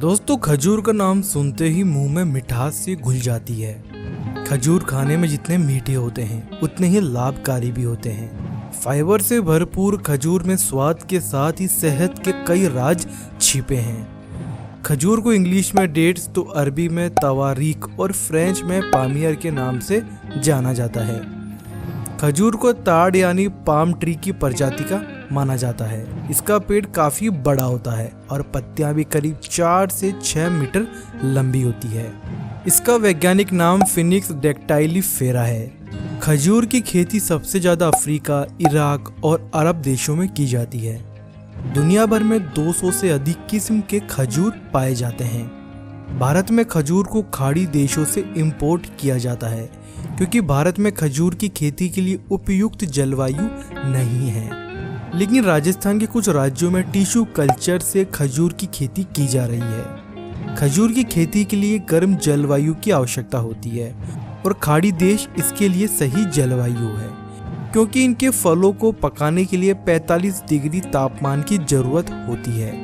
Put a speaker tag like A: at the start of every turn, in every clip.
A: दोस्तों, खजूर का नाम सुनते ही मुंह में मिठास सी घुल जाती है। खजूर खाने में जितने मीठे होते हैं उतने ही लाभकारी भी होते हैं। फाइबर से भरपूर खजूर में स्वाद के साथ ही सेहत के कई राज छिपे हैं। खजूर को इंग्लिश में डेट्स तो अरबी में तवारीक और फ्रेंच में पामियर के नाम से जाना जाता है। खजूर को ताड़ यानी पाम ट्री की प्रजाति का माना जाता है। इसका पेड़ काफी बड़ा होता है और पत्तियां भी करीब 4 से 6 मीटर लंबी होती है। इसका वैज्ञानिक नाम फिनिक्स डेक्टाइलिफेरा है। खजूर की खेती सबसे ज्यादा अफ्रीका, इराक और अरब देशों में की जाती है। दुनिया भर में 200 से अधिक किस्म के खजूर पाए जाते हैं। भारत में खजूर को खाड़ी देशों से इंपोर्ट किया जाता है क्योंकि भारत में खजूर की खेती के लिए उपयुक्त जलवायु नहीं है। लेकिन राजस्थान के कुछ राज्यों में टिश्यू कल्चर से खजूर की खेती की जा रही है। खजूर की खेती के लिए गर्म जलवायु की आवश्यकता होती है और खाड़ी देश इसके लिए सही जलवायु है क्योंकि इनके फलों को पकाने के लिए 45 डिग्री तापमान की जरूरत होती है।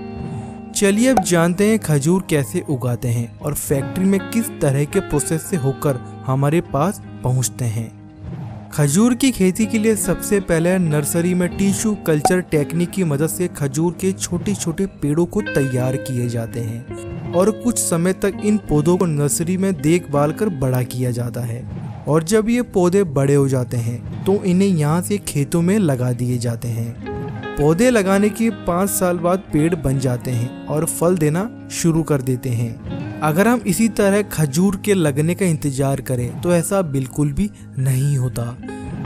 A: चलिए अब जानते हैं खजूर कैसे उगाते हैं और फैक्ट्री में किस तरह के प्रोसेस से होकर हमारे पास पहुंचते हैं। खजूर की खेती के लिए सबसे पहले नर्सरी में टिश्यू कल्चर टेक्निक की मदद से खजूर के छोटे छोटे पेड़ों को तैयार किए जाते हैं और कुछ समय तक इन पौधों को नर्सरी में देखभाल कर बड़ा किया जाता है। और जब ये पौधे बड़े हो जाते हैं तो इन्हें यहाँ से खेतों में लगा दिए जाते हैं। पौधे लगाने के 5 साल बाद पेड़ बन जाते हैं और फल देना शुरू कर देते हैं। अगर हम इसी तरह खजूर के लगने का इंतजार करें तो ऐसा बिल्कुल भी नहीं होता।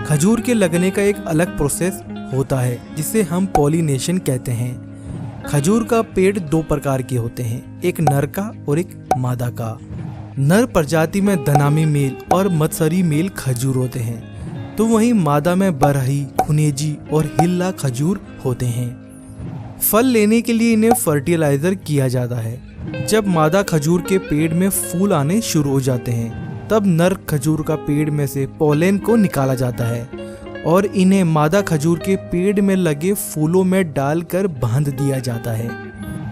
A: खजूर के लगने का एक अलग प्रोसेस होता है जिसे हम पॉलिनेशन कहते हैं। खजूर का पेड़ 2 प्रकार के होते हैं, एक नर का और एक मादा का। नर प्रजाति में दनामी मेल और मत्सरी मेल खजूर होते हैं, तो वहीं मादा में बरही, खुनेजी और हिल्ला खजूर होते हैं। फल लेने के लिए इन्हें फर्टिलाइजर किया जाता है। जब मादा खजूर के पेड़ में फूल आने शुरू हो जाते हैं तब नर खजूर का पेड़ में से पोलेन को निकाला जाता है और इन्हें मादा खजूर के पेड़ में लगे फूलों में डालकर बांध दिया जाता है।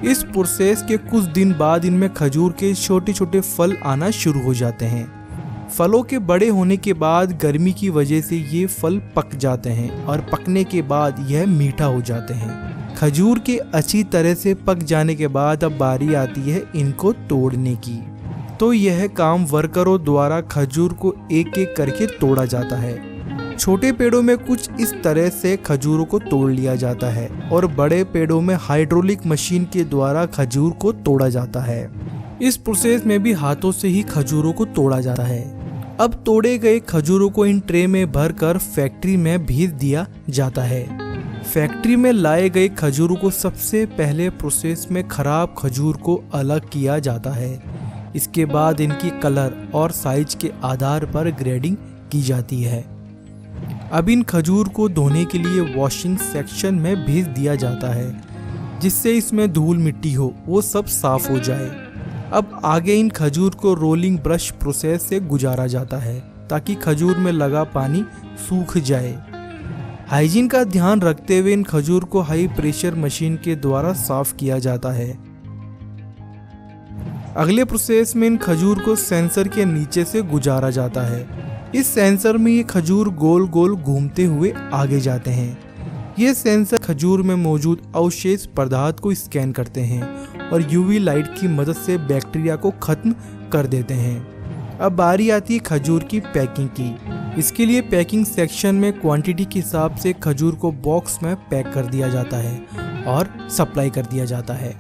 A: इस प्रोसेस के कुछ दिन बाद इनमें खजूर के छोटे छोटे फल आना शुरू हो जाते हैं। फलों के बड़े होने के बाद गर्मी की वजह से ये फल पक जाते हैं और पकने के बाद यह मीठा हो जाते हैं। खजूर के अच्छी तरह से पक जाने के बाद अब बारी आती है इनको तोड़ने की। तो यह काम वर्करों द्वारा खजूर को एक एक करके तोड़ा जाता है। छोटे पेड़ों में कुछ इस तरह से खजूरों को तोड़ लिया जाता है और बड़े पेड़ों में हाइड्रोलिक मशीन के द्वारा खजूर को तोड़ा जाता है। इस प्रोसेस में भी हाथों से ही खजूरों को तोड़ा जाता है। अब तोड़े गए खजूरों को इन ट्रे में भरकर फैक्ट्री में भेज दिया जाता है। फैक्ट्री में लाए गए खजूरों को सबसे पहले प्रोसेस में खराब खजूर को अलग किया जाता है। इसके बाद इनकी कलर और साइज के आधार पर ग्रेडिंग की जाती है। अब इन खजूर को धोने के लिए वॉशिंग सेक्शन में भेज दिया जाता है जिससे इसमें धूल मिट्टी हो वो सब साफ हो जाए। अब आगे इन खजूर को रोलिंग ब्रश प्रोसेस से गुजारा जाता है ताकि खजूर में लगा पानी सूख जाए। हाइजीन का ध्यान रखते हुए इन खजूर को हाई प्रेशर मशीन के द्वारा साफ किया जाता है। अगले प्रोसेस में इन खजूर को सेंसर के नीचे से गुजारा जाता है। इस सेंसर में ये खजूर गोल गोल घूमते हुए आगे जाते हैं। ये सेंसर खजूर में मौजूद अवशेष पदार्थ को स्कैन करते हैं और यूवी लाइट की मदद से बैक्टीरिया को खत्म कर देते हैं। अब बारी आती है खजूर की पैकिंग की। इसके लिए पैकिंग सेक्शन में क्वांटिटी के हिसाब से खजूर को बॉक्स में पैक कर दिया जाता है और सप्लाई कर दिया जाता है।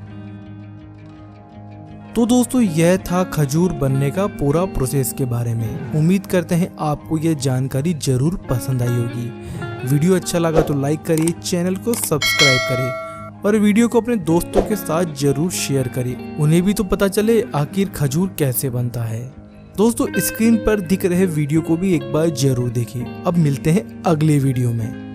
A: तो दोस्तों, यह था खजूर बनने का पूरा प्रोसेस के बारे में। उम्मीद करते हैं आपको यह जानकारी जरूर पसंद आई होगी। वीडियो अच्छा लगा तो लाइक करिए, चैनल को सब्सक्राइब करें और वीडियो को अपने दोस्तों के साथ जरूर शेयर करें। उन्हें भी तो पता चले आखिर खजूर कैसे बनता है। दोस्तों, स्क्रीन पर दिख रहे वीडियो को भी एक बार जरूर देखिए। अब मिलते हैं अगले वीडियो में।